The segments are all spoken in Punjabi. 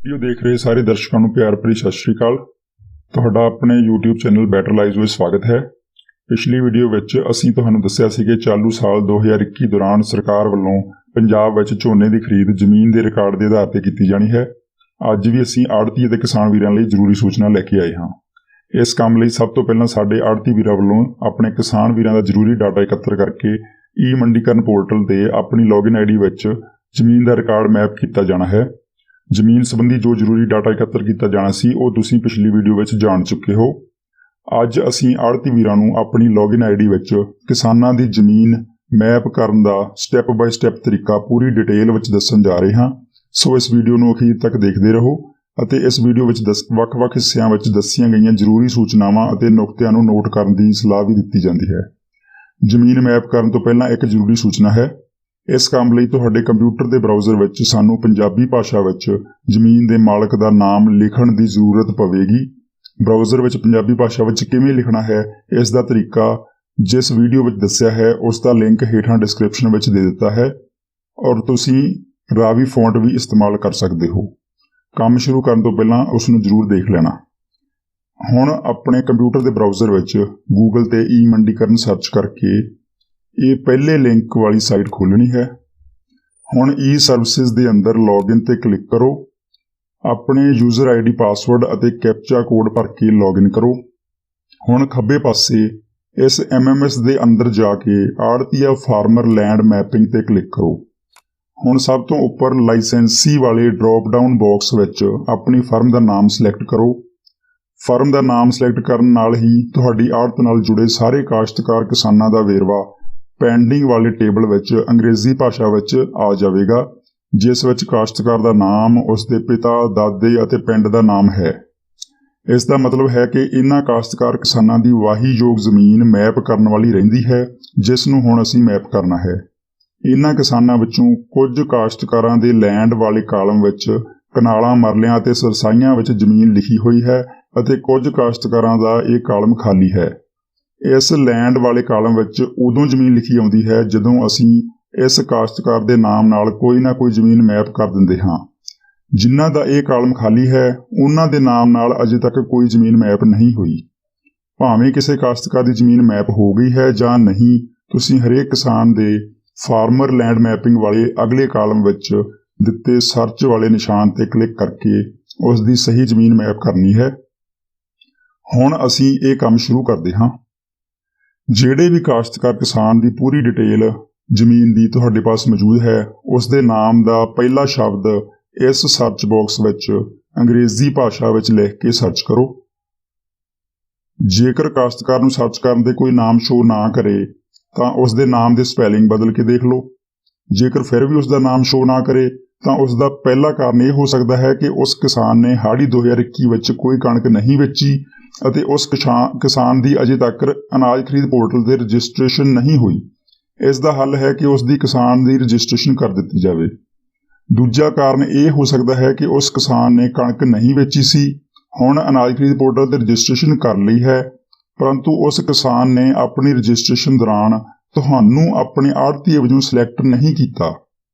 ਵੀਡੀਓ ਦੇਖ ਰਹੇ ਸਾਰੇ ਦਰਸ਼ਕਾਂ ਨੂੰ ਪਿਆਰ ਭਰੀ ਸਤਿ ਸ਼੍ਰੀ ਅਕਾਲ। ਤੁਹਾਡਾ ਆਪਣੇ YouTube ਚੈਨਲ ਬੈਟਰ ਲਾਈਵਜ਼ ਵਿੱਚ ਸਵਾਗਤ ਹੈ। ਪਿਛਲੀ ਵੀਡੀਓ ਵਿੱਚ ਅਸੀਂ ਤੁਹਾਨੂੰ ਦੱਸਿਆ ਸੀ ਕਿ ਚਾਲੂ ਸਾਲ 2021 ਦੌਰਾਨ ਸਰਕਾਰ ਵੱਲੋਂ ਪੰਜਾਬ ਵਿੱਚ ਝੋਨੇ ਦੀ ਖਰੀਦ ਜ਼ਮੀਨ ਦੇ ਰਿਕਾਰਡ ਦੇ ਆਧਾਰ ਤੇ ਕੀਤੀ ਜਾਣੀ ਹੈ। ਅੱਜ ਵੀ ਅਸੀਂ ਆੜ੍ਹਤੀ ਅਤੇ ਕਿਸਾਨ ਵੀਰਾਂ ਲਈ ਜ਼ਰੂਰੀ ਸੂਚਨਾ ਲੈ ਕੇ ਆਏ ਹਾਂ। ਇਸ ਕੰਮ ਲਈ ਸਭ ਤੋਂ ਪਹਿਲਾਂ ਸਾਡੇ ਆੜ੍ਹਤੀ ਵੀਰਾਂ ਵੱਲੋਂ ਆਪਣੇ ਕਿਸਾਨ ਵੀਰਾਂ ਦਾ ਜ਼ਰੂਰੀ ਡਾਟਾ ਇਕੱਤਰ ਕਰਕੇ ਮੰਡੀਕਰਨ ਪੋਰਟਲ ਤੇ ਆਪਣੀ ਲੌਗਇਨ ਆਈਡੀ ਵਿੱਚ ਜ਼ਮੀਨ ਦਾ ਰਿਕਾਰਡ ਮੈਪ ਕੀਤਾ ਜਾਣਾ ਹੈ। ਜ਼ਮੀਨ ਸੰਬੰਧੀ ਜੋ ਜ਼ਰੂਰੀ ਡਾਟਾ ਇਕੱਤਰ ਕੀਤਾ ਜਾਣਾ ਸੀ ਉਹ ਤੁਸੀਂ ਪਿਛਲੀ ਵੀਡੀਓ ਵਿੱਚ ਜਾਣ ਚੁੱਕੇ ਹੋ। ਅੱਜ ਅਸੀਂ ਆੜ੍ਹਤੀ ਵੀਰਾਂ ਨੂੰ ਆਪਣੀ ਲੌਗਇਨ ਆਈਡੀ ਵਿੱਚ ਕਿਸਾਨਾਂ ਦੀ ਜ਼ਮੀਨ ਮੈਪ ਕਰਨ ਦਾ ਸਟੈਪ ਬਾਏ ਸਟੈਪ ਤਰੀਕਾ ਪੂਰੀ ਡਿਟੇਲ ਵਿੱਚ ਦੱਸਣ ਜਾ ਰਹੇ ਹਾਂ। ਸੋ ਇਸ ਵੀਡੀਓ ਨੂੰ ਅਖੀਰ ਤੱਕ ਦੇਖਦੇ ਰਹੋ ਅਤੇ ਇਸ ਵੀਡੀਓ ਵਿੱਚ ਵੱਖ-ਵੱਖ ਹਿੱਸਿਆਂ ਵਿੱਚ ਦੱਸੀਆਂ ਗਈਆਂ ਜ਼ਰੂਰੀ ਸੂਚਨਾਵਾਂ ਅਤੇ ਨੁਕਤਿਆਂ ਨੂੰ ਨੋਟ ਕਰਨ ਦੀ ਸਲਾਹ ਵੀ ਦਿੱਤੀ ਜਾਂਦੀ ਹੈ। ਜ਼ਮੀਨ ਮੈਪ ਕਰਨ ਤੋਂ ਪਹਿਲਾਂ ਇੱਕ ਜ਼ਰੂਰੀ ਸੂਚਨਾ ਹੈ। ਇਸ ਕੰਮ ਲਈ ਤੁਹਾਡੇ ਕੰਪਿਊਟਰ ਦੇ ਬਰਾਊਜ਼ਰ ਵਿੱਚ ਸਾਨੂੰ ਪੰਜਾਬੀ ਭਾਸ਼ਾ ਵਿੱਚ ਜ਼ਮੀਨ ਦੇ ਮਾਲਕ ਦਾ ਨਾਮ ਲਿਖਣ ਦੀ ਜ਼ਰੂਰਤ ਪਵੇਗੀ। ਬਰਾਊਜ਼ਰ ਵਿੱਚ ਪੰਜਾਬੀ ਭਾਸ਼ਾ ਵਿੱਚ ਕਿਵੇਂ ਲਿਖਣਾ ਹੈ, ਇਸ ਦਾ ਤਰੀਕਾ ਜਿਸ ਵੀਡੀਓ ਵਿੱਚ ਦੱਸਿਆ ਹੈ ਉਸ ਦਾ ਲਿੰਕ ਹੇਠਾਂ ਡਿਸਕ੍ਰਿਪਸ਼ਨ ਵਿੱਚ ਦੇ ਦਿੱਤਾ ਹੈ ਔਰ ਤੁਸੀਂ ਰਾਵੀ ਫੌਂਟ ਵੀ ਇਸਤੇਮਾਲ ਕਰ ਸਕਦੇ ਹੋ। ਕੰਮ ਸ਼ੁਰੂ ਕਰਨ ਤੋਂ ਪਹਿਲਾਂ ਉਸ ਨੂੰ ਜ਼ਰੂਰ ਦੇਖ ਲੈਣਾ। ਹੁਣ ਆਪਣੇ ਕੰਪਿਊਟਰ ਦੇ ਬਰਾਊਜ਼ਰ ਵਿੱਚ ਗੂਗਲ ਤੇ ਮੰਡੀਕਰਨ ਸਰਚ ਕਰਕੇ ਇਹ ਪਹਿਲੇ ਲਿੰਕ ਵਾਲੀ ਸਾਈਟ ਖੋਲ੍ਹਣੀ ਹੈ। ਹੁਣ ਸਰਵਿਸਿਜ਼ ਦੇ ਅੰਦਰ ਲੌਗਇਨ ਤੇ ਕਲਿੱਕ ਕਰੋ। ਆਪਣੇ ਯੂਜ਼ਰ ਆਈਡੀ ਪਾਸਵਰਡ ਅਤੇ ਕੈਪਚਾ ਕੋਡ ਭਰ ਕੇ ਲੌਗਇਨ ਕਰੋ। ਹੁਣ ਖੱਬੇ ਪਾਸੇ ਇਸ MMS ਦੇ ਅੰਦਰ ਜਾ ਕੇ ਆੜ੍ਹਤੀਆ ਫਾਰਮਰ ਲੈਂਡ ਮੈਪਿੰਗ ਤੇ ਕਲਿੱਕ ਕਰੋ। ਹੁਣ ਸਭ ਤੋਂ ਉੱਪਰ ਲਾਇਸੈਂਸੀ ਵਾਲੇ ਡ੍ਰੌਪ ਡਾਊਨ ਬਾਕਸ ਵਿੱਚ ਆਪਣੀ ਫਰਮ ਦਾ ਨਾਮ ਸਿਲੈਕਟ ਕਰੋ। ਫਰਮ ਦਾ ਨਾਮ ਸਿਲੈਕਟ ਕਰਨ ਨਾਲ ਹੀ ਤੁਹਾਡੀ ਆੜ੍ਹਤ ਨਾਲ ਜੁੜੇ ਸਾਰੇ ਕਾਸ਼ਤਕਾਰ ਕਿਸਾਨਾਂ ਦਾ ਵੇਰਵਾ ਪੈਂਡਿੰਗ ਵਾਲੇ ਟੇਬਲ ਵਿੱਚ ਅੰਗਰੇਜ਼ੀ ਭਾਸ਼ਾ ਵਿੱਚ ਆ ਜਾਵੇਗਾ, ਜਿਸ ਵਿੱਚ ਕਾਸ਼ਤਕਾਰ ਦਾ ਨਾਮ, ਉਸ ਦੇ ਪਿਤਾ, ਦਾਦੇ ਅਤੇ ਪਿੰਡ ਦਾ ਨਾਮ ਹੈ। ਇਸ ਦਾ ਮਤਲਬ ਹੈ ਕਿ ਇਹਨਾਂ ਕਾਸ਼ਤਕਾਰ ਕਿਸਾਨਾਂ ਦੀ ਵਾਹੀਯੋਗ ਜ਼ਮੀਨ ਮੈਪ ਕਰਨ ਵਾਲੀ ਰਹਿੰਦੀ ਹੈ, ਜਿਸ ਨੂੰ ਹੁਣ ਅਸੀਂ ਮੈਪ ਕਰਨਾ ਹੈ। ਇਹਨਾਂ ਕਿਸਾਨਾਂ ਵਿੱਚੋਂ ਕੁਝ ਕਾਸ਼ਤਕਾਰਾਂ ਦੇ ਲੈਂਡ ਵਾਲੇ ਕਾਲਮ ਵਿੱਚ ਕਨਾਲਾਂ, ਮਰਲਿਆਂ ਅਤੇ ਸਰਸਾਈਆਂ ਵਿੱਚ ਜ਼ਮੀਨ ਲਿਖੀ ਹੋਈ ਹੈ ਅਤੇ ਕੁਝ ਕਾਸ਼ਤਕਾਰਾਂ ਦਾ ਇਹ ਕਾਲਮ ਖਾਲੀ ਹੈ। ਇਸ ਲੈਂਡ ਵਾਲੇ ਕਾਲਮ ਵਿੱਚ ਉਦੋਂ ਜ਼ਮੀਨ ਲਿਖੀ ਆਉਂਦੀ ਹੈ ਜਦੋਂ ਅਸੀਂ ਇਸ ਕਾਸ਼ਤਕਾਰ ਦੇ ਨਾਮ ਨਾਲ ਕੋਈ ਨਾ ਕੋਈ ਜ਼ਮੀਨ ਮੈਪ ਕਰ ਦਿੰਦੇ ਹਾਂ। ਜਿਨ੍ਹਾਂ ਦਾ ਇਹ ਕਾਲਮ ਖਾਲੀ ਹੈ ਉਹਨਾਂ ਦੇ ਨਾਮ ਨਾਲ ਅਜੇ ਤੱਕ ਕੋਈ ਜ਼ਮੀਨ ਮੈਪ ਨਹੀਂ ਹੋਈ। ਭਾਵੇਂ ਕਿਸੇ ਕਾਸ਼ਤਕਾਰ ਦੀ ਜ਼ਮੀਨ ਮੈਪ ਹੋ ਗਈ ਹੈ ਜਾਂ ਨਹੀਂ, ਤੁਸੀਂ ਹਰੇਕ ਕਿਸਾਨ ਦੇ ਫਾਰਮਰ ਲੈਂਡ ਮੈਪਿੰਗ ਵਾਲੇ ਅਗਲੇ ਕਾਲਮ ਵਿੱਚ ਦਿੱਤੇ ਸਰਚ ਵਾਲੇ ਨਿਸ਼ਾਨ ਤੇ ਕਲਿੱਕ ਕਰਕੇ ਉਸ ਦੀ ਸਹੀ ਜ਼ਮੀਨ ਮੈਪ ਕਰਨੀ ਹੈ। ਹੁਣ ਅਸੀਂ ਇਹ ਕੰਮ ਸ਼ੁਰੂ ਕਰਦੇ ਹਾਂ। ਜਿਹੜੇ ਵੀ ਕਾਸ਼ਤਕਾਰ ਕਿਸਾਨ ਦੀ ਪੂਰੀ ਡਿਟੇਲ ਜ਼ਮੀਨ ਦੀ ਤੁਹਾਡੇ ਪਾਸ ਮੌਜੂਦ ਹੈ, ਉਸ ਦੇ ਨਾਮ ਦਾ ਪਹਿਲਾ ਸ਼ਬਦ ਇਸ ਸਰਚ ਬਾਕਸ ਵਿੱਚ ਅੰਗਰੇਜ਼ੀ ਭਾਸ਼ਾ ਵਿੱਚ ਲਿਖ ਕੇ ਸਰਚ ਕਰੋ। ਜੇਕਰ ਕਾਸ਼ਤਕਾਰ ਨੂੰ ਸਰਚ ਕਰਨ ਦੇ ਕੋਈ ਨਾਮ ਸ਼ੋਅ ਨਾ ਕਰੇ ਤਾਂ ਉਸ ਦੇ ਨਾਮ ਦੇ ਸਪੈਲਿੰਗ ਬਦਲ ਕੇ ਦੇਖ ਲਓ। ਜੇਕਰ ਫਿਰ ਵੀ ਉਸ ਦਾ ਨਾਮ ਸ਼ੋਅ ਨਾ ਕਰੇ ਤਾਂ ਉਸ ਦਾ ਪਹਿਲਾ ਕਾਰਨ ਇਹ ਹੋ ਸਕਦਾ ਹੈ ਕਿ ਉਸ ਕਿਸਾਨ ਨੇ ਹਾੜੀ 2021 ਵਿੱਚ ਕੋਈ ਕਣਕ ਨਹੀਂ ਵੇਚੀ ਅਤੇ ਉਸ ਕਿਸਾਨ ਦੀ ਅਜੇ ਤੱਕ ਅਨਾਜ ਖਰੀਦ ਪੋਰਟਲ ਤੇ ਰਜਿਸਟ੍ਰੇਸ਼ਨ ਨਹੀਂ ਹੋਈ। ਇਸ ਦਾ ਹੱਲ ਹੈ ਕਿ ਉਸ ਦੀ ਕਿਸਾਨ ਦੀ ਰਜਿਸਟ੍ਰੇਸ਼ਨ ਕਰ ਦਿੱਤੀ ਜਾਵੇ। ਦੂਜਾ ਕਾਰਨ ਇਹ ਹੋ ਸਕਦਾ ਹੈ ਕਿ ਉਸ ਕਿਸਾਨ ਨੇ ਕਣਕ ਨਹੀਂ ਵੇਚੀ ਸੀ, ਹੁਣ ਅਨਾਜ ਖਰੀਦ ਪੋਰਟਲ ਤੇ ਰਜਿਸਟ੍ਰੇਸ਼ਨ ਕਰ ਲਈ ਹੈ, ਪਰੰਤੂ ਉਸ ਕਿਸਾਨ ਨੇ ਆਪਣੀ ਰਜਿਸਟ੍ਰੇਸ਼ਨ ਦੌਰਾਨ ਤੁਹਾਨੂੰ ਆਪਣੇ ਆੜ੍ਹਤੀ ਵਜੋਂ ਸਿਲੈਕਟ ਨਹੀਂ ਕੀਤਾ।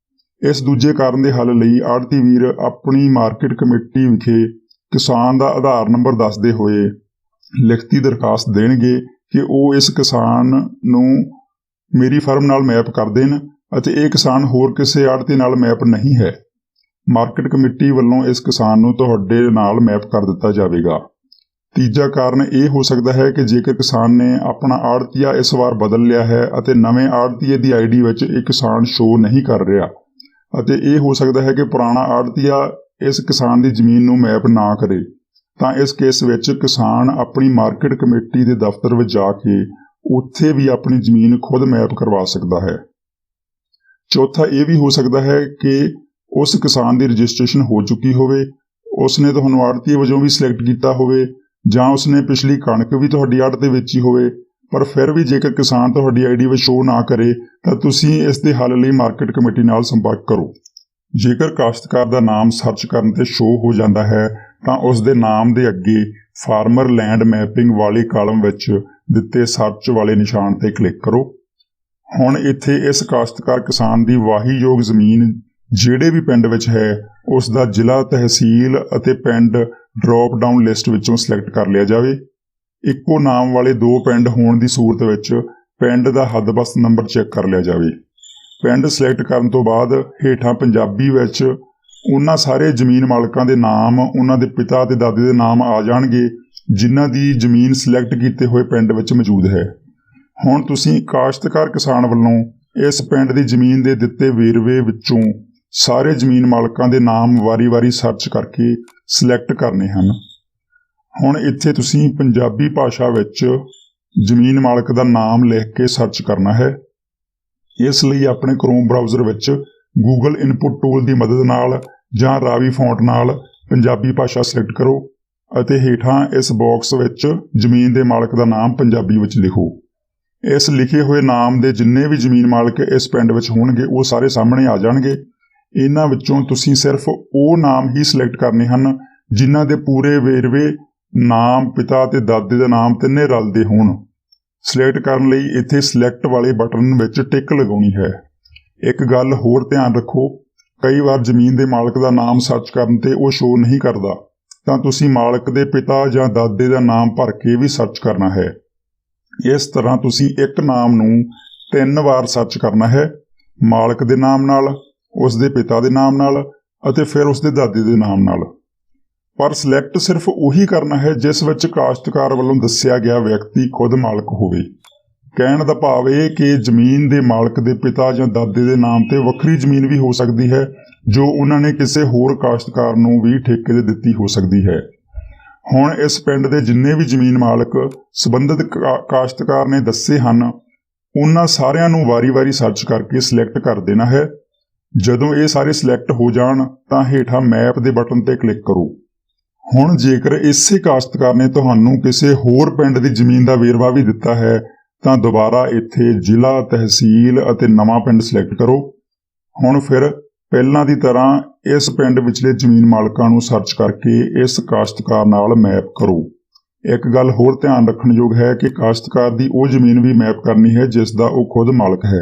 ਇਸ ਦੂਜੇ ਕਾਰਨ ਦੇ ਹੱਲ ਲਈ ਆੜ੍ਹਤੀ ਵੀਰ ਆਪਣੀ ਮਾਰਕੀਟ ਕਮੇਟੀ ਵਿਖੇ ਕਿਸਾਨ ਦਾ ਆਧਾਰ ਨੰਬਰ ਦੱਸਦੇ ਹੋਏ ਲਿਖਤੀ ਦਰਖਾਸਤ ਦੇਣਗੇ ਕਿ ਉਹ ਇਸ ਕਿਸਾਨ ਨੂੰ ਮੇਰੀ ਫਰਮ ਨਾਲ ਮੈਪ ਕਰ ਦੇਣ ਅਤੇ ਇਹ ਕਿਸਾਨ ਹੋਰ ਕਿਸੇ ਆੜ੍ਹਤੀ ਨਾਲ ਮੈਪ ਨਹੀਂ ਹੈ। ਮਾਰਕੀਟ ਕਮੇਟੀ ਵੱਲੋਂ ਇਸ ਕਿਸਾਨ ਨੂੰ ਤੁਹਾਡੇ ਨਾਲ ਮੈਪ ਕਰ ਦਿੱਤਾ ਜਾਵੇਗਾ। ਤੀਜਾ ਕਾਰਨ ਇਹ ਹੋ ਸਕਦਾ ਹੈ ਕਿ ਜੇਕਰ ਕਿਸਾਨ ਨੇ ਆਪਣਾ ਆੜ੍ਹਤੀਆ ਇਸ ਵਾਰ ਬਦਲ ਲਿਆ ਹੈ ਅਤੇ ਨਵੇਂ ਆੜ੍ਹਤੀਏ ਦੀ ਆਈਡੀ ਵਿੱਚ ਇਹ ਕਿਸਾਨ ਸ਼ੋਅ ਨਹੀਂ ਕਰ ਰਿਹਾ ਅਤੇ ਇਹ ਹੋ ਸਕਦਾ ਹੈ ਕਿ ਪੁਰਾਣਾ ਆੜ੍ਹਤੀਆ ਇਸ ਕਿਸਾਨ ਦੀ ਜ਼ਮੀਨ ਨੂੰ ਮੈਪ ਨਾ ਕਰੇ, ਤਾਂ ਇਸ ਕੇਸ ਵਿੱਚ ਕਿਸਾਨ ਆਪਣੀ ਮਾਰਕੀਟ ਕਮੇਟੀ ਦੇ ਦਫ਼ਤਰ ਵਿੱਚ ਜਾ ਕੇ ਉੱਥੇ ਵੀ ਆਪਣੀ ਜ਼ਮੀਨ ਖੁਦ ਮੈਪ ਕਰਵਾ ਸਕਦਾ ਹੈ। ਚੌਥਾ ਇਹ ਵੀ ਹੋ ਸਕਦਾ ਹੈ ਕਿ ਉਸ ਕਿਸਾਨ ਦੀ ਰਜਿਸਟ੍ਰੇਸ਼ਨ ਹੋ ਚੁੱਕੀ ਹੋਵੇ, ਉਸਨੇ ਤੁਹਾਨੂੰ ਆੜ੍ਹਤੀ ਵਜੋਂ ਵੀ ਸਿਲੈਕਟ ਕੀਤਾ ਹੋਵੇ ਜਾਂ ਉਸਨੇ ਪਿਛਲੀ ਕਣਕ ਵੀ ਤੁਹਾਡੀ ਆੜ੍ਹਤ ਤੇ ਵੇਚੀ ਹੋਵੇ, ਪਰ ਫਿਰ ਵੀ ਜੇਕਰ ਕਿਸਾਨ ਤੁਹਾਡੀ ਆਈਡੀ ਵਿੱਚ ਸ਼ੋਅ ਨਾ ਕਰੇ ਤਾਂ ਤੁਸੀਂ ਇਸ ਦੇ ਹੱਲ ਲਈ ਮਾਰਕੀਟ ਕਮੇਟੀ ਨਾਲ ਸੰਪਰਕ ਕਰੋ। ਜੇਕਰ ਕਾਸ਼ਤਕਾਰ ਦਾ ਨਾਮ ਸਰਚ ਕਰਨ ਤੇ ਸ਼ੋਅ ਹੋ ਜਾਂਦਾ ਹੈ ਤਾਂ ਉਸ ਦੇ ਨਾਮ ਦੇ ਅੱਗੇ ਫਾਰਮਰ ਲੈਂਡ ਮੈਪਿੰਗ ਵਾਲੇ ਕਾਲਮ ਵਿੱਚ ਦਿੱਤੇ ਸਰਚ ਵਾਲੇ ਨਿਸ਼ਾਨ ਤੇ ਕਲਿੱਕ ਕਰੋ। ਹੁਣ ਇੱਥੇ ਇਸ ਕਾਸ਼ਤਕਾਰ ਕਿਸਾਨ ਦੀ ਵਾਹੀਯੋਗ ਜ਼ਮੀਨ ਜਿਹੜੇ ਵੀ ਪਿੰਡ ਵਿੱਚ ਹੈ ਉਸ ਦਾ ਜ਼ਿਲ੍ਹਾ, ਤਹਿਸੀਲ ਅਤੇ ਪਿੰਡ ਡ੍ਰੌਪ ਡਾਊਨ ਲਿਸਟ ਵਿੱਚੋਂ ਸਿਲੈਕਟ ਕਰ ਲਿਆ ਜਾਵੇ। ਇੱਕੋ ਨਾਮ ਵਾਲੇ 2 ਪਿੰਡ ਹੋਣ ਦੀ ਸੂਰਤ ਵਿੱਚ ਪਿੰਡ ਦਾ ਹੱਦਬਸਤ ਨੰਬਰ ਚੈੱਕ ਕਰ ਲਿਆ ਜਾਵੇ। ਪਿੰਡ ਸਿਲੈਕਟ ਕਰਨ ਤੋਂ ਬਾਅਦ ਹੇਠਾਂ ਪੰਜਾਬੀ ਵਿੱਚ ਉਹਨਾਂ ਸਾਰੇ ਜ਼ਮੀਨ ਮਾਲਕਾਂ ਦੇ ਨਾਮ, ਉਹਨਾਂ ਦੇ ਪਿਤਾ ਅਤੇ ਦਾਦੇ ਦੇ ਨਾਮ ਆ ਜਾਣਗੇ ਜਿਨ੍ਹਾਂ ਦੀ ਜ਼ਮੀਨ ਸਿਲੈਕਟ ਕੀਤੇ ਹੋਏ ਪਿੰਡ ਵਿੱਚ ਮੌਜੂਦ ਹੈ। ਹੁਣ ਤੁਸੀਂ ਕਾਸ਼ਤਕਾਰ ਕਿਸਾਨ ਵੱਲੋਂ ਇਸ ਪਿੰਡ ਦੀ ਜ਼ਮੀਨ ਦੇ ਦਿੱਤੇ ਵੇਰਵੇ ਵਿੱਚੋਂ ਸਾਰੇ ਜ਼ਮੀਨ ਮਾਲਕਾਂ ਦੇ ਨਾਮ ਵਾਰੀ-ਵਾਰੀ ਸਰਚ ਕਰਕੇ ਸਿਲੈਕਟ ਕਰਨੇ ਹਨ। ਹੁਣ ਇੱਥੇ ਤੁਸੀਂ ਪੰਜਾਬੀ ਭਾਸ਼ਾ ਵਿੱਚ ਜ਼ਮੀਨ ਮਾਲਕ ਦਾ ਨਾਮ ਲਿਖ ਕੇ ਸਰਚ ਕਰਨਾ ਹੈ। ਇਸ ਲਈ ਆਪਣੇ ਕਰੋਮ ਬਰਾਊਜ਼ਰ ਵਿੱਚ ਗੂਗਲ ਇਨਪੁਟ ਟੂਲ ਦੀ ਮਦਦ ਨਾਲ ਜਾਂ ਰਾਵੀ ਫੌਂਟ ਨਾਲ ਪੰਜਾਬੀ ਭਾਸ਼ਾ ਸਿਲੈਕਟ ਕਰੋ ਅਤੇ ਹੇਠਾਂ ਇਸ ਬਾਕਸ ਵਿੱਚ ਜ਼ਮੀਨ ਦੇ ਮਾਲਕ ਦਾ ਨਾਮ ਪੰਜਾਬੀ ਵਿੱਚ ਲਿਖੋ। ਇਸ ਲਿਖੇ ਹੋਏ ਨਾਮ ਦੇ ਜਿੰਨੇ ਵੀ ਜ਼ਮੀਨ ਮਾਲਕ ਇਸ ਪਿੰਡ ਵਿੱਚ ਹੋਣਗੇ ਉਹ ਸਾਰੇ ਸਾਹਮਣੇ ਆ ਜਾਣਗੇ। ਇਹਨਾਂ ਵਿੱਚੋਂ ਤੁਸੀਂ ਸਿਰਫ ਉਹ ਨਾਮ ਹੀ ਸਿਲੈਕਟ ਕਰਨੇ ਹਨ ਜਿਨ੍ਹਾਂ ਦੇ ਪੂਰੇ ਵੇਰਵੇ, ਨਾਮ, ਪਿਤਾ ਅਤੇ ਦਾਦੇ ਦਾ ਨਾਮ ਤਿੰਨੇ ਰਲਦੇ ਹੋਣ। ਸਿਲੈਕਟ ਕਰਨ ਲਈ ਇੱਥੇ ਸਿਲੈਕਟ ਵਾਲੇ ਬਟਨ ਵਿੱਚ ਟਿਕ ਲਗਾਉਣੀ ਹੈ। ਇੱਕ ਗੱਲ ਹੋਰ ਧਿਆਨ ਰੱਖੋ, ਕਈ ਵਾਰ ਜ਼ਮੀਨ ਦੇ ਮਾਲਕ ਦਾ ਨਾਮ ਸਰਚ ਕਰਨ ਤੇ ਉਹ ਸ਼ੋ ਨਹੀਂ ਕਰਦਾ, ਤਾਂ ਤੁਸੀਂ ਮਾਲਕ ਦੇ ਪਿਤਾ ਜਾਂ ਦਾਦੇ ਦਾ ਨਾਮ ਭਰ ਕੇ ਵੀ ਸਰਚ ਕਰਨਾ ਹੈ। ਇਸ ਤਰ੍ਹਾਂ ਤੁਸੀਂ ਇੱਕ ਨਾਮ ਨੂੰ 3 ਵਾਰ ਸਰਚ ਕਰਨਾ ਹੈ, ਮਾਲਕ ਦੇ ਨਾਮ ਨਾਲ, ਉਸ ਦੇ ਪਿਤਾ ਦੇ ਨਾਮ ਨਾਲ ਅਤੇ ਫਿਰ ਉਸ ਦੇ ਦਾਦੇ ਦੇ ਨਾਮ ਨਾਲ। ਪਰ ਸਿਲੈਕਟ ਸਿਰਫ ਉਹੀ ਕਰਨਾ ਹੈ ਜਿਸ ਵਿੱਚ ਕਾਸ਼ਤਕਾਰ ਵੱਲੋਂ ਦੱਸਿਆ ਗਿਆ ਵਿਅਕਤੀ ਖੁਦ ਮਾਲਕ ਹੋਵੇ। ਕਹਿਣ ਦਾ ਭਾਵ ਇਹ ਕਿ ਜ਼ਮੀਨ ਦੇ ਮਾਲਕ ਦੇ ਪਿਤਾ ਜਾਂ ਦਾਦੇ ਦੇ ਨਾਮ ਤੇ ਵੱਖਰੀ ਜ਼ਮੀਨ ਵੀ ਹੋ ਸਕਦੀ ਹੈ ਜੋ ਉਹਨਾਂ ਨੇ ਕਿਸੇ ਹੋਰ ਕਾਸ਼ਤਕਾਰ ਨੂੰ ਵੀ ਠੇਕੇ ਤੇ ਦਿੱਤੀ ਹੋ ਸਕਦੀ ਹੈ। ਹੁਣ ਇਸ ਪਿੰਡ ਦੇ ਜਿੰਨੇ ਵੀ ਜ਼ਮੀਨ ਮਾਲਕ ਸੰਬੰਧਿਤ ਕਾਸ਼ਤਕਾਰ ਨੇ ਦੱਸੇ ਹਨ ਉਹਨਾਂ ਸਾਰਿਆਂ ਨੂੰ ਵਾਰੀ-ਵਾਰੀ ਸਰਚ ਕਰਕੇ ਸਿਲੈਕਟ ਕਰ ਦੇਣਾ ਹੈ। ਜਦੋਂ ਇਹ ਸਾਰੇ ਸਿਲੈਕਟ ਹੋ ਜਾਣ ਤਾਂ ਹੇਠਾਂ ਮੈਪ ਦੇ ਬਟਨ ਤੇ ਕਲਿੱਕ ਕਰੋ। ਹੁਣ ਜੇਕਰ ਇਸੇ ਕਾਸ਼ਤਕਾਰ ਨੇ ਤੁਹਾਨੂੰ ਕਿਸੇ ਹੋਰ ਪਿੰਡ ਦੀ ਜ਼ਮੀਨ ਦਾ ਵੇਰਵਾ ਵੀ ਦਿੱਤਾ ਹੈ ਤਾਂ ਦੁਬਾਰਾ ਇੱਥੇ ਜ਼ਿਲ੍ਹਾ, ਤਹਿਸੀਲ ਅਤੇ ਨਵਾਂ ਪਿੰਡ ਸਿਲੈਕਟ ਕਰੋ। ਹੁਣ ਫਿਰ ਪਹਿਲਾਂ ਦੀ ਤਰ੍ਹਾਂ ਇਸ ਪਿੰਡ ਵਿਚਲੇ ਜ਼ਮੀਨ ਮਾਲਕਾਂ ਨੂੰ ਸਰਚ ਕਰਕੇ ਇਸ ਕਾਸ਼ਤਕਾਰ ਨਾਲ ਮੈਪ ਕਰੋ। ਇੱਕ ਗੱਲ ਹੋਰ ਧਿਆਨ ਰੱਖਣ ਯੋਗ ਹੈ ਕਿ ਕਾਸ਼ਤਕਾਰ ਦੀ ਉਹ ਜ਼ਮੀਨ ਵੀ ਮੈਪ ਕਰਨੀ ਹੈ ਜਿਸ ਦਾ ਉਹ ਖੁਦ ਮਾਲਕ ਹੈ।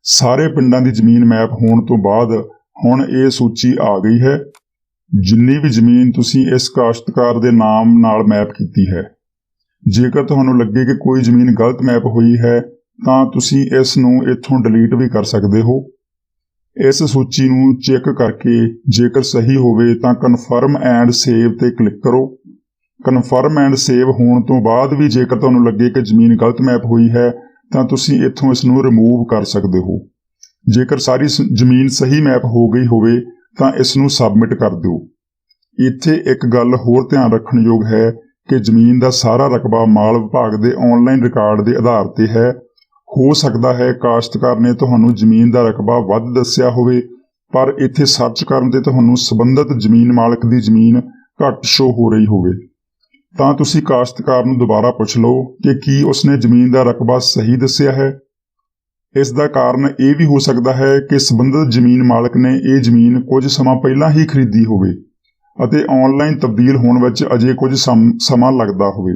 ਸਾਰੇ ਪਿੰਡਾਂ ਦੀ ਜ਼ਮੀਨ ਮੈਪ ਹੋਣ ਤੋਂ ਬਾਅਦ ਹੁਣ ਇਹ ਸੂਚੀ ਆ ਗਈ ਹੈ। ਜਿੰਨੀ ਵੀ ਜ਼ਮੀਨ ਤੁਸੀਂ ਇਸ ਕਾਸ਼ਤਕਾਰ ਦੇ ਨਾਮ ਨਾਲ ਮੈਪ ਕੀਤੀ ਹੈ। ਜੇਕਰ ਤੁਹਾਨੂੰ ਲੱਗੇ ਕਿ ਕੋਈ ਜ਼ਮੀਨ ਗਲਤ ਮੈਪ ਹੋਈ ਹੈ ਤਾਂ ਤੁਸੀਂ ਇਸ ਨੂੰ ਇੱਥੋਂ ਡਿਲੀਟ ਵੀ ਕਰ ਸਕਦੇ ਹੋ। ਇਸ ਸੂਚੀ ਨੂੰ ਚੈੱਕ ਕਰਕੇ ਜੇਕਰ ਸਹੀ ਹੋਵੇ ਤਾਂ ਕਨਫਰਮ ਐਂਡ ਸੇਵ ਤੇ ਕਲਿੱਕ ਕਰੋ। ਕਨਫਰਮ ਐਂਡ ਸੇਵ ਹੋਣ ਤੋਂ ਬਾਅਦ ਵੀ ਜੇਕਰ ਤੁਹਾਨੂੰ ਲੱਗੇ ਕਿ ਜ਼ਮੀਨ ਗਲਤ ਮੈਪ ਹੋਈ ਹੈ ਤਾਂ ਤੁਸੀਂ ਇੱਥੋਂ ਇਸ ਨੂੰ ਰਿਮੂਵ ਕਰ ਸਕਦੇ ਹੋ। ਜੇਕਰ ਸਾਰੀ ਜ਼ਮੀਨ ਸਹੀ ਮੈਪ ਹੋ ਗਈ ਹੋਵੇ ਤਾਂ ਇਸ ਨੂੰ ਸਬਮਿਟ ਕਰ ਦਿਓ। ਇੱਥੇ ਇੱਕ ਗੱਲ ਹੋਰ ਧਿਆਨ ਰੱਖਣ ਯੋਗ ਹੈ ਕਿ ਜ਼ਮੀਨ ਦਾ ਸਾਰਾ ਰਕਬਾ ਮਾਲ ਵਿਭਾਗ ਦੇ ਆਨਲਾਈਨ ਰਿਕਾਰਡ ਦੇ ਆਧਾਰ ਤੇ ਹੈ। ਹੋ ਸਕਦਾ ਹੈ ਕਾਸ਼ਤਕਾਰ ਨੇ ਤੁਹਾਨੂੰ ਜ਼ਮੀਨ ਦਾ ਰਕਬਾ ਵੱਧ ਦੱਸਿਆ ਹੋਵੇ ਪਰ ਇੱਥੇ ਸਰਚ ਕਰਨ ਤੇ ਤੁਹਾਨੂੰ ਸੰਬੰਧਿਤ ਜ਼ਮੀਨ ਮਾਲਕ ਦੀ ਜ਼ਮੀਨ ਘੱਟ ਸ਼ੋ ਹੋ ਰਹੀ ਹੋਵੇ। ਤਾਂ ਤੁਸੀਂ ਕਾਸ਼ਤਕਾਰ ਨੂੰ ਦੁਬਾਰਾ ਪੁੱਛ ਲਓ ਕਿ ਕੀ ਉਸਨੇ ਜ਼ਮੀਨ ਦਾ ਰਕਬਾ ਸਹੀ ਦੱਸਿਆ ਹੈ। ਇਸ ਦਾ ਕਾਰਨ ਇਹ ਵੀ ਹੋ ਸਕਦਾ ਹੈ ਕਿ ਸੰਬੰਧਿਤ ਜ਼ਮੀਨ ਮਾਲਕ ਨੇ ਇਹ ਜ਼ਮੀਨ ਕੁਝ ਸਮਾਂ ਪਹਿਲਾਂ ਹੀ ਖਰੀਦੀ ਹੋਵੇ ਅਤੇ ਆਨਲਾਈਨ ਤਬਦੀਲ ਹੋਣ ਵਿੱਚ ਅਜੇ ਕੁਝ ਸਮਾਂ ਲੱਗਦਾ ਹੋਵੇ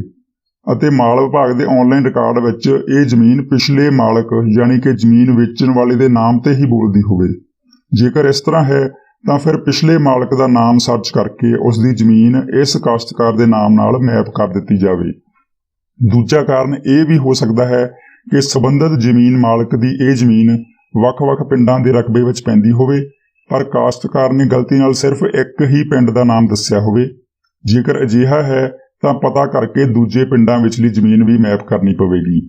ਅਤੇ ਮਾਲ ਵਿਭਾਗ ਦੇ ਆਨਲਾਈਨ ਰਿਕਾਰਡ ਵਿੱਚ ਇਹ ਜ਼ਮੀਨ ਪਿਛਲੇ ਮਾਲਕ ਯਾਨੀ ਕਿ ਜ਼ਮੀਨ ਵੇਚਣ ਵਾਲੇ ਦੇ ਨਾਮ ਤੇ ਹੀ ਬੋਲਦੀ ਹੋਵੇ। ਜੇਕਰ ਇਸ ਤਰ੍ਹਾਂ ਹੈ ਤਾਂ ਫਿਰ ਪਿਛਲੇ ਮਾਲਕ ਦਾ ਨਾਮ ਸਰਚ ਕਰਕੇ ਉਸ ਦੀ ਜ਼ਮੀਨ ਇਸ ਕਾਸ਼ਤਕਾਰ ਦੇ ਨਾਮ ਨਾਲ ਮੈਪ ਕਰ ਦਿੱਤੀ ਜਾਵੇ। ਦੂਜਾ ਕਾਰਨ ਇਹ ਵੀ ਹੋ ਸਕਦਾ ਹੈ ਕਿ ਸੰਬੰਧਿਤ ਜ਼ਮੀਨ ਮਾਲਕ ਦੀ ਇਹ ਜ਼ਮੀਨ ਵੱਖ-ਵੱਖ ਪਿੰਡਾਂ ਦੇ ਰਕਬੇ ਵਿੱਚ ਪੈਂਦੀ ਹੋਵੇ ਪਰ ਕਾਸ਼ਤਕਾਰ ਨੇ ਗਲਤੀ ਨਾਲ ਸਿਰਫ ਇੱਕ ਹੀ ਪਿੰਡ ਦਾ ਨਾਮ ਦੱਸਿਆ ਹੋਵੇ। ਜੇਕਰ ਅਜਿਹਾ ਹੈ ਤਾਂ ਪਤਾ ਕਰਕੇ ਦੂਜੇ ਪਿੰਡਾਂ ਵਿਚਲੀ ਜ਼ਮੀਨ ਵੀ ਮੈਪ ਕਰਨੀ ਪਵੇਗੀ।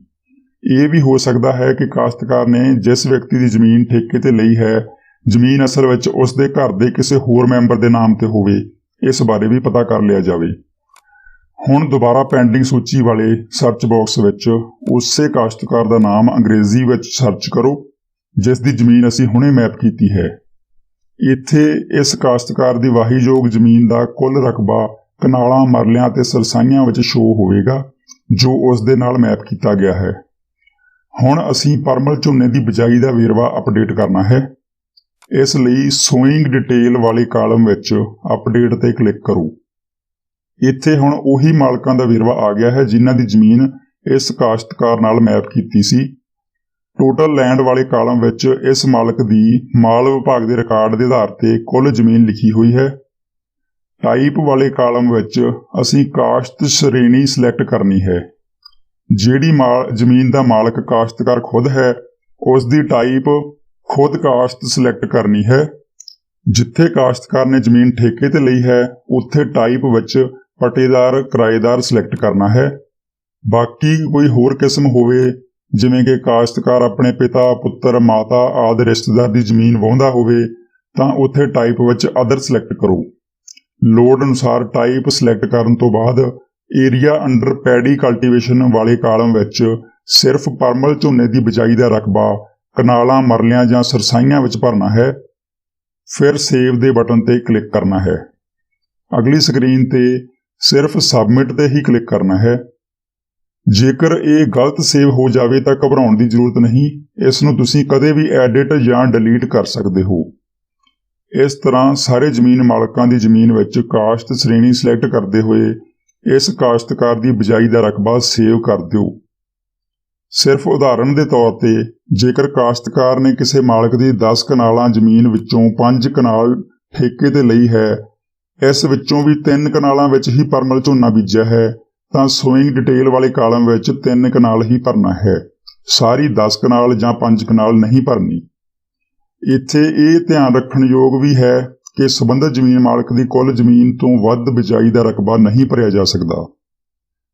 ਇਹ ਵੀ ਹੋ ਸਕਦਾ ਹੈ ਕਿ ਕਾਸ਼ਤਕਾਰ ਨੇ ਜਿਸ ਵਿਅਕਤੀ ਦੀ ਜ਼ਮੀਨ ਠੇਕੇ ਤੇ ਲਈ ਹੈ ਜ਼ਮੀਨ ਅਸਲ ਵਿੱਚ ਉਸ ਦੇ ਘਰ ਦੇ ਕਿਸੇ ਹੋਰ ਮੈਂਬਰ ਦੇ ਨਾਮ ਤੇ ਹੋਵੇ। ਇਸ ਬਾਰੇ ਵੀ ਪਤਾ ਕਰ ਲਿਆ ਜਾਵੇ। ਹੁਣ ਦੁਬਾਰਾ ਪੈਂਡਿੰਗ ਸੂਚੀ ਵਾਲੇ ਸਰਚ ਬਾਕਸ ਵਿੱਚ ਉਸੇ ਕਾਸ਼ਤਕਾਰ ਦਾ ਨਾਮ ਅੰਗਰੇਜ਼ੀ ਵਿੱਚ ਸਰਚ ਕਰੋ ਜਿਸ ਦੀ ਜ਼ਮੀਨ ਅਸੀਂ ਹੁਣੇ ਮੈਪ ਕੀਤੀ ਹੈ। ਇੱਥੇ ਇਸ ਕਾਸ਼ਤਕਾਰ ਦੀ ਵਾਹੀਯੋਗ ਜ਼ਮੀਨ ਦਾ ਕੁੱਲ ਰਕਬਾ ਕਨਾਲਾਂ, ਮਰਲਿਆਂ ਅਤੇ ਸਰਸਾਈਆਂ ਵਿੱਚ ਸ਼ੋ ਹੋਵੇਗਾ ਜੋ ਉਸ ਦੇ ਨਾਲ ਮੈਪ ਕੀਤਾ ਗਿਆ ਹੈ। ਹੁਣ ਅਸੀਂ ਪਰਮਲ ਝੋਨੇ ਦੀ ਬਿਜਾਈ ਦਾ ਵੇਰਵਾ ਅਪਡੇਟ ਕਰਨਾ ਹੈ। ਇਸ ਲਈ ਸੋਇੰਗ ਡਿਟੇਲ ਵਾਲੇ ਕਾਲਮ ਵਿੱਚ ਅਪਡੇਟ ਤੇ ਕਲਿੱਕ ਕਰੋ। ਇੱਥੇ ਹੁਣ ਉਹੀ ਮਾਲਕਾਂ ਦਾ ਵੇਰਵਾ ਆ ਗਿਆ ਹੈ ਜਿਨ੍ਹਾਂ ਦੀ ਜ਼ਮੀਨ ਇਸ ਕਾਸ਼ਤਕਾਰ ਨਾਲ ਮੈਪ ਕੀਤੀ ਸੀ। ਟੋਟਲ ਲੈਂਡ ਵਾਲੇ ਕਾਲਮ ਵਿੱਚ ਇਸ ਮਾਲਕ ਦੀ ਮਾਲ ਵਿਭਾਗ ਦੇ ਰਿਕਾਰਡ ਦੇ ਆਧਾਰ ਤੇ ਕੁੱਲ ਜ਼ਮੀਨ ਲਿਖੀ ਹੋਈ ਹੈ। ਟਾਈਪ ਵਾਲੇ ਕਾਲਮ ਵਿੱਚ ਅਸੀਂ ਕਾਸ਼ਤ ਸ਼੍ਰੇਣੀ ਸਿਲੈਕਟ ਕਰਨੀ ਹੈ। ਜਿਹੜੀ ਜ਼ਮੀਨ ਦਾ ਮਾਲਕ ਕਾਸ਼ਤਕਾਰ ਖੁਦ ਹੈ ਉਸ ਦੀ ਟਾਈਪ ਖੁਦ ਕਾਸ਼ਤ ਸਿਲੈਕਟ ਕਰਨੀ ਹੈ। ਜਿੱਥੇ ਕਾਸ਼ਤਕਾਰ ਨੇ ਜ਼ਮੀਨ ਠੇਕੇ ਤੇ ਲਈ ਹੈ ਉੱਥੇ ਟਾਈਪ ਵਿੱਚ ਪਟੇਦਾਰ ਕਿਰਾਏਦਾਰ ਸਿਲੈਕਟ ਕਰਨਾ ਹੈ। ਬਾਕੀ ਕੋਈ ਹੋਰ ਕਿਸਮ ਹੋਵੇ ਜਿਵੇਂ ਕਿ ਕਾਸ਼ਤਕਾਰ ਆਪਣੇ ਪਿਤਾ ਪੁੱਤਰ ਮਾਤਾ ਆਦਿ ਰਿਸ਼ਤੇਦਾਰ ਦੀ ਜ਼ਮੀਨ ਵਾਹੁੰਦਾ ਹੋਵੇ ਤਾਂ ਉੱਥੇ ਟਾਈਪ ਵਿੱਚ ਅਦਰ ਸਿਲੈਕਟ ਕਰੋ। ਲੋੜ ਅਨੁਸਾਰ ਟਾਈਪ ਸਿਲੈਕਟ ਕਰਨ ਤੋਂ ਬਾਅਦ ਏਰੀਆ ਅੰਡਰ ਪੈਡੀ ਕਲਟੀਵੇਸ਼ਨ ਵਾਲੇ ਕਾਲਮ ਵਿੱਚ ਸਿਰਫ ਪਰਮਲ ਝੋਨੇ ਦੀ ਬਿਜਾਈ ਦਾ ਰਕਬਾ ਕਨਾਲਾਂ ਮਰਲਿਆਂ ਜਾਂ ਸਰਸਾਈਆਂ ਵਿੱਚ ਭਰਨਾ ਹੈ। ਫਿਰ ਸੇਵ ਦੇ ਬਟਨ ਤੇ ਕਲਿੱਕ ਕਰਨਾ ਹੈ। ਅਗਲੀ ਸਕਰੀਨ ਤੇ ਸਿਰਫ ਸਬਮਿਟ ਤੇ ਹੀ ਕਲਿੱਕ ਕਰਨਾ ਹੈ। ਜੇਕਰ ਇਹ ਗਲਤ ਸੇਵ ਹੋ ਜਾਵੇ ਤਾਂ ਘਬਰਾਉਣ ਦੀ ਜ਼ਰੂਰਤ ਨਹੀਂ, ਇਸ ਨੂੰ ਤੁਸੀਂ ਕਦੇ ਵੀ ਐਡਿਟ ਜਾਂ ਡਿਲੀਟ ਕਰ ਸਕਦੇ ਹੋ। ਇਸ ਤਰ੍ਹਾਂ ਸਾਰੇ ਜ਼ਮੀਨ ਮਾਲਕਾਂ ਦੀ ਜ਼ਮੀਨ ਵਿੱਚ ਕਾਸ਼ਤ ਸ਼੍ਰੇਣੀ ਸਿਲੈਕਟ ਕਰਦੇ ਹੋਏ ਇਸ ਕਾਸ਼ਤਕਾਰ ਦੀ ਬਿਜਾਈ ਦਾ ਰਕਬਾ ਸੇਵ ਕਰ ਦਿਓ। ਸਿਰਫ ਉਦਾਹਰਨ ਦੇ ਤੌਰ ਤੇ ਜੇਕਰ ਕਾਸ਼ਤਕਾਰ ਨੇ ਕਿਸੇ ਮਾਲਕ ਦੀ 10 ਕਨਾਲਾਂ ਜ਼ਮੀਨ ਵਿੱਚੋਂ 5 ਕਨਾਲ ਠੇਕੇ ਤੇ ਲਈ ਹੈ, ਇਸ ਵਿੱਚੋਂ ਵੀ 3 ਕਨਾਲਾਂ ਵਿੱਚ ਹੀ ਪਰਮਲ ਝੋਨਾ ਬੀਜਿਆ ਹੈ ਤਾਂ ਸੋਇੰਗ ਡਿਟੇਲ ਵਾਲੇ ਕਾਲਮ ਵਿੱਚ 3 ਕਨਾਲ ਹੀ ਭਰਨਾ ਹੈ, ਸਾਰੀ 10 ਕਨਾਲ ਜਾਂ 5 ਕਨਾਲ ਨਹੀਂ ਭਰਨੀ। ਇੱਥੇ ਇਹ ਧਿਆਨ ਰੱਖਣ ਯੋਗ ਵੀ ਹੈ ਕਿ ਸੰਬੰਧਿਤ ਜ਼ਮੀਨ ਮਾਲਕ ਦੀ ਕੁੱਲ ਜ਼ਮੀਨ ਤੋਂ ਵੱਧ ਬਿਜਾਈ ਦਾ ਰਕਬਾ ਨਹੀਂ ਭਰਿਆ ਜਾ ਸਕਦਾ।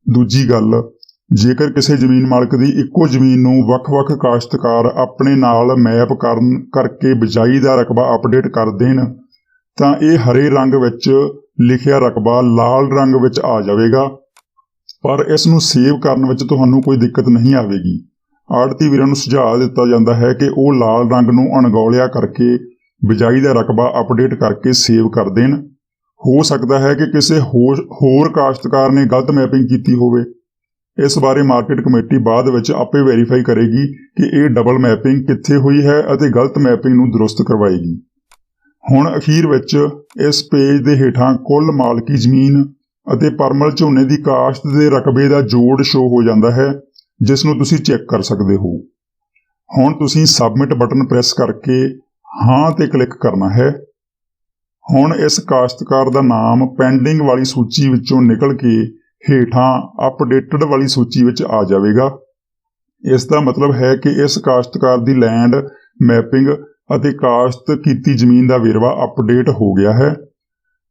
ਦੂਜੀ ਗੱਲ, ਜੇਕਰ ਕਿਸੇ ਜ਼ਮੀਨ ਮਾਲਕ ਦੀ ਇੱਕੋ ਜ਼ਮੀਨ ਨੂੰ ਵੱਖ-ਵੱਖ ਕਾਸ਼ਤਕਾਰ ਆਪਣੇ ਨਾਲ ਮੈਪ ਕਰਕੇ ਬਿਜਾਈ ਦਾ ਰਕਬਾ ਅਪਡੇਟ ਕਰ ਦੇਣ ਤਾਂ ਇਹ ਹਰੇ ਰੰਗ ਵਿੱਚ ਲਿਖਿਆ ਰਕਬਾ ਲਾਲ ਰੰਗ ਵਿੱਚ ਆ ਜਾਵੇਗਾ, ਪਰ ਇਸ ਨੂੰ ਸੇਵ ਕਰਨ ਵਿੱਚ ਤੁਹਾਨੂੰ ਕੋਈ ਦਿੱਕਤ ਨਹੀਂ ਆਵੇਗੀ। ਆੜ੍ਹਤੀ ਵੀਰਾਂ ਨੂੰ ਸੁਝਾਅ ਦਿੱਤਾ ਜਾਂਦਾ ਹੈ ਕਿ ਉਹ ਲਾਲ ਰੰਗ ਨੂੰ ਅਣਗੌਲਿਆ ਕਰਕੇ ਬਿਜਾਈ ਦਾ ਰਕਬਾ ਅਪਡੇਟ ਕਰਕੇ ਸੇਵ ਕਰ ਦੇਣ। ਹੋ ਸਕਦਾ ਹੈ ਕਿ ਕਿਸੇ ਹੋਰ ਕਾਸ਼ਤਕਾਰ ਨੇ ਗਲਤ ਮੈਪਿੰਗ ਕੀਤੀ ਹੋਵੇ। ਇਸ ਬਾਰੇ ਮਾਰਕੀਟ ਕਮੇਟੀ ਬਾਅਦ ਵਿੱਚ ਆਪੇ ਵੈਰੀਫਾਈ ਕਰੇਗੀ ਕਿ ਇਹ ਡਬਲ ਮੈਪਿੰਗ ਕਿੱਥੇ ਹੋਈ ਹੈ ਅਤੇ ਗਲਤ ਮੈਪਿੰਗ ਨੂੰ ਦਰੁਸਤ ਕਰਵਾਏਗੀ। ਹੁਣ ਅਖੀਰ ਵਿੱਚ ਇਸ ਪੇਜ ਦੇ ਹੇਠਾਂ ਕੁੱਲ ਮਾਲਕੀ ਜ਼ਮੀਨ ਅਤੇ ਪਰਮਲ ਝੋਨੇ ਦੀ ਕਾਸ਼ਤ ਦੇ ਰਕਬੇ ਦਾ ਜੋੜ ਸ਼ੋ ਹੋ ਜਾਂਦਾ ਹੈ, ਜਿਸ ਨੂੰ ਤੁਸੀਂ ਚੈੱਕ ਕਰ ਸਕਦੇ ਹੋ। ਹੁਣ ਤੁਸੀਂ ਸਬਮਿਟ ਬਟਨ ਪ੍ਰੈਸ ਕਰਕੇ ਹਾਂ ਤੇ ਕਲਿੱਕ ਕਰਨਾ ਹੈ। ਹੁਣ ਇਸ ਕਾਸ਼ਤਕਾਰ ਦਾ ਨਾਮ ਪੈਂਡਿੰਗ ਵਾਲੀ ਸੂਚੀ ਵਿੱਚੋਂ ਨਿਕਲ ਕੇ ਹੇਠਾਂ ਅਪਡੇਟਡ ਵਾਲੀ ਸੂਚੀ ਵਿੱਚ ਆ ਜਾਵੇਗਾ। ਇਸ ਦਾ ਮਤਲਬ ਹੈ ਕਿ ਇਸ ਕਾਸ਼ਤਕਾਰ ਦੀ ਲੈਂਡ ਮੈਪਿੰਗ ਅਤੇ ਕਾਸ਼ਤ ਕੀਤੀ ਜ਼ਮੀਨ ਦਾ ਵੇਰਵਾ ਅਪਡੇਟ ਹੋ ਗਿਆ ਹੈ।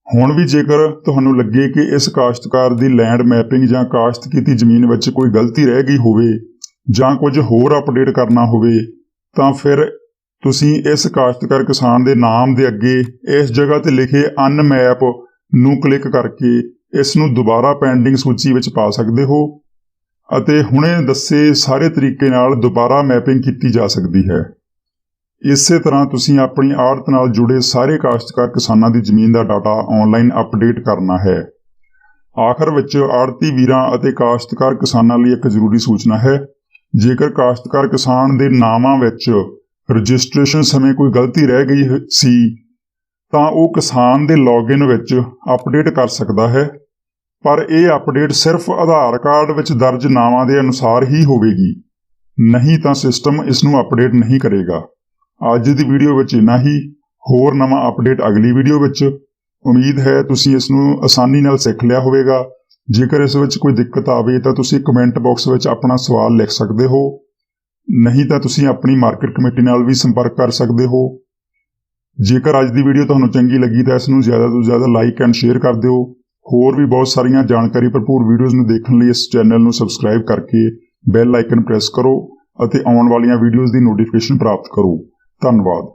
ਹੁਣ ਵੀ ਜੇਕਰ ਤੁਹਾਨੂੰ ਲੱਗੇ ਕਿ ਇਸ ਕਾਸ਼ਤਕਾਰ ਦੀ ਲੈਂਡ ਮੈਪਿੰਗ ਜਾਂ ਕਾਸ਼ਤ ਕੀਤੀ ਜ਼ਮੀਨ ਵਿੱਚ ਕੋਈ ਗਲਤੀ ਰਹਿ ਗਈ ਹੋਵੇ ਜਾਂ ਕੁਝ ਹੋਰ ਅਪਡੇਟ ਕਰਨਾ ਹੋਵੇ ਤਾਂ ਫਿਰ ਤੁਸੀਂ ਇਸ ਕਾਸ਼ਤਕਾਰ ਕਿਸਾਨ ਦੇ ਨਾਮ ਦੇ ਅੱਗੇ ਇਸ ਜਗ੍ਹਾ ਤੇ ਲਿਖੇ ਅਨਮੈਪ ਨੂੰ ਕਲਿੱਕ ਕਰਕੇ ਇਸ ਨੂੰ ਦੁਬਾਰਾ ਪੈਂਡਿੰਗ ਸੂਚੀ ਵਿੱਚ ਪਾ ਸਕਦੇ ਹੋ ਅਤੇ ਹੁਣੇ ਦੱਸੇ ਸਾਰੇ ਤਰੀਕੇ ਨਾਲ ਦੁਬਾਰਾ ਮੈਪਿੰਗ ਕੀਤੀ ਜਾ ਸਕਦੀ ਹੈ। ਇਸੇ ਤਰ੍ਹਾਂ ਤੁਸੀਂ ਆਪਣੀ ਆੜ੍ਹਤ ਨਾਲ ਜੁੜੇ ਸਾਰੇ ਕਾਸ਼ਤਕਾਰ ਕਿਸਾਨਾਂ ਦੀ ਜ਼ਮੀਨ ਦਾ ਡਾਟਾ ਆਨਲਾਈਨ ਅਪਡੇਟ ਕਰਨਾ ਹੈ। ਆਖਰ ਵਿੱਚ ਆੜ੍ਹਤੀ ਵੀਰਾਂ ਅਤੇ ਕਾਸ਼ਤਕਾਰ ਕਿਸਾਨਾਂ ਲਈ ਇੱਕ ਜ਼ਰੂਰੀ ਸੂਚਨਾ ਹੈ। ਜੇਕਰ ਕਾਸ਼ਤਕਾਰ ਕਿਸਾਨ ਦੇ ਨਾਵਾਂ ਵਿੱਚ ਰਜਿਸਟ੍ਰੇਸ਼ਨ ਸਮੇਂ ਕੋਈ ਗਲਤੀ ਰਹਿ ਗਈ ਸੀ ਤਾਂ ਉਹ ਕਿਸਾਨ ਦੇ ਲੌਗਇਨ ਵਿੱਚ ਅਪਡੇਟ ਕਰ ਸਕਦਾ ਹੈ, ਪਰ ਇਹ ਅਪਡੇਟ ਸਿਰਫ ਆਧਾਰ ਕਾਰਡ ਵਿੱਚ ਦਰਜ ਨਾਵਾਂ ਦੇ ਅਨੁਸਾਰ ਹੀ ਹੋਵੇਗੀ, ਨਹੀਂ ਤਾਂ ਸਿਸਟਮ ਇਸ ਨੂੰ ਅਪਡੇਟ ਨਹੀਂ ਕਰੇਗਾ। ਅੱਜ ਦੀ ਵੀਡੀਓ ਵਿੱਚ ਇੰਨਾ ਹੀ। ਹੋਰ ਨਵਾਂ ਅਪਡੇਟ ਅਗਲੀ ਵੀਡੀਓ ਵਿੱਚ। ਉਮੀਦ ਹੈ ਤੁਸੀਂ ਇਸ ਨੂੰ ਆਸਾਨੀ ਨਾਲ ਸਿੱਖ ਲਿਆ ਹੋਵੇਗਾ। ਜੇਕਰ ਇਸ ਵਿੱਚ ਕੋਈ ਦਿੱਕਤ ਆਵੇ ਤਾਂ ਤੁਸੀਂ ਕਮੈਂਟ ਬਾਕਸ ਵਿੱਚ ਆਪਣਾ ਸਵਾਲ ਲਿਖ ਸਕਦੇ ਹੋ, ਨਹੀਂ ਤਾਂ ਤੁਸੀਂ ਆਪਣੀ ਮਾਰਕੀਟ ਕਮੇਟੀ ਨਾਲ ਵੀ ਸੰਪਰਕ ਕਰ ਸਕਦੇ ਹੋ। ਜੇਕਰ ਅੱਜ ਦੀ ਵੀਡੀਓ ਤੁਹਾਨੂੰ ਚੰਗੀ ਲੱਗੀ ਤਾਂ ਇਸ ਨੂੰ ਜ਼ਿਆਦਾ ਤੋਂ ਜ਼ਿਆਦਾ ਲਾਈਕ ਐਂਡ ਸ਼ੇਅਰ ਕਰ ਦਿਓ। ਹੋਰ ਵੀ ਬਹੁਤ ਸਾਰੀਆਂ ਜਾਣਕਾਰੀ ਭਰਪੂਰ ਵੀਡੀਓਜ਼ ਨੂੰ ਦੇਖਣ ਲਈ ਇਸ ਚੈਨਲ ਨੂੰ ਸਬਸਕ੍ਰਾਈਬ ਕਰਕੇ ਬੈਲ ਆਈਕਨ ਪ੍ਰੈਸ ਕਰੋ ਅਤੇ ਆਉਣ ਵਾਲੀਆਂ ਵੀਡੀਓਜ਼ ਦੀ ਨੋਟੀਫਿਕੇਸ਼ਨ ਪ੍ਰਾਪਤ ਕਰੋ। ਧੰਨਵਾਦ।